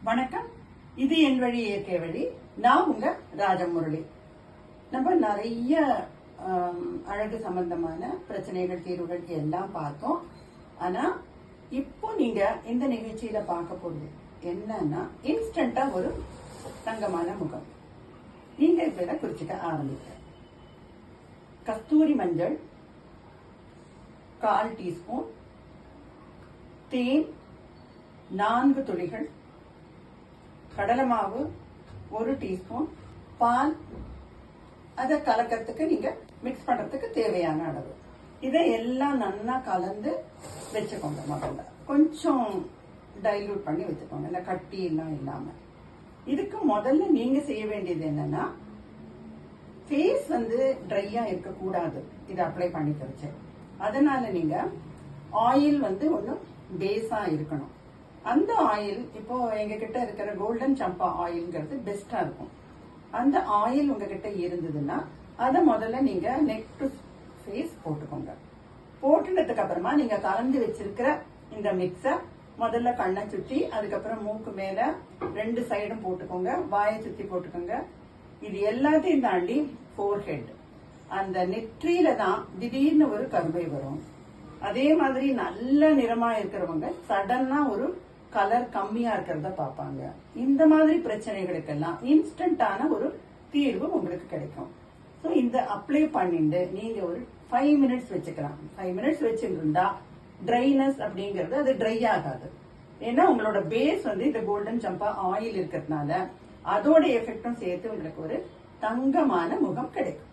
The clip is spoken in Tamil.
வணக்கம். இது என் வழி இயற்கை வழி. நான் உங்க ராஜமுரளி. நம்ம நிறைய அழகு சம்பந்தமான பிரச்சனைகள் தீர்வுகள் எல்லாம் பார்த்தோம். ஆனா இப்போ நீங்க இந்த நிகழ்ச்சியில பார்க்க போறது என்னன்னா இன்ஸ்டன்டா ஒரு தங்கமான முகம். நீங்க இதை குறிச்சுக்க ஆரம்பிக்க கஸ்தூரி மஞ்சள் 1/4 டீஸ்பூன், தேன் 4 துளிகள், கடலை மாவு 1 டீஸ்பூன், பால் அதை கலக்கிறதுக்கு நீங்க மிக்ஸ் பண்றதுக்கு தேவையான அளவு. இதை எல்லாம் நல்லா கலந்து வச்சுக்கோங்க. முதல்ல கொஞ்சம் டைல்யூட் பண்ணி வச்சுக்கோங்க, இந்த கட்டி எல்லாம் இல்லாம. இதுக்கு முதல்ல நீங்க செய்ய வேண்டியது என்னன்னா, ஃபேஸ் ட்ரையா இருக்கக்கூடாது இதை அப்ளை பண்ணிக்கிறச்சு. அதனால நீங்க ஆயில் ஒன்னும் பேஸா இருக்கணும். அந்த ஆயில் இப்போ எங்க கிட்ட இருக்கிற கோல்டன் சம்பா ஆயில்ங்கிறது பெஸ்டா இருக்கும். அந்த ஆயில் உங்ககிட்ட இருந்ததுன்னா அதை முதல்ல நீங்க நெக் டு ஃபேஸ் போட்டுக்கோங்க. போட்டுனதுக்கு அப்புறமா நீங்க கலந்து வச்சிருக்கிற இந்த மிக்ஸ முதல்ல கண்ணை சுத்தி, அதுக்கப்புறம் மூக்கு மேல 2 சைடும் போட்டுக்கோங்க, வாயை சுத்தி போட்டுக்கோங்க. இது எல்லாத்தையும் தாண்டி ஃபோர்ஹெட், அந்த நெற்றியில தான் திடீர்னு ஒரு கருவை வரும். அதே மாதிரி நல்ல நிறமா இருக்கிறவங்க சடனா ஒரு கலர் கம்மியா இருக்கிறத பார்ப்பாங்க. இந்த மாதிரி பிரச்சனைகளுக்கெல்லாம் இன்ஸ்டன்டான ஒரு தீர்வு உங்களுக்கு கிடைக்கும். ஸோ இந்த அப்ளை பண்ணிட்டு நீங்க ஒரு 5 மினிட்ஸ் வச்சுக்கலாம். 5 மினிட்ஸ் வச்சுருந்தா ட்ரைனஸ் அப்படிங்கிறது அது ட்ரை ஆகாது. ஏன்னா உங்களோட பேஸ் இந்த கோல்டன் சம்பா ஆயில் இருக்கிறதுனால அதோட எஃபெக்டும் சேர்த்து உங்களுக்கு ஒரு தங்கமான முகம் கிடைக்கும்.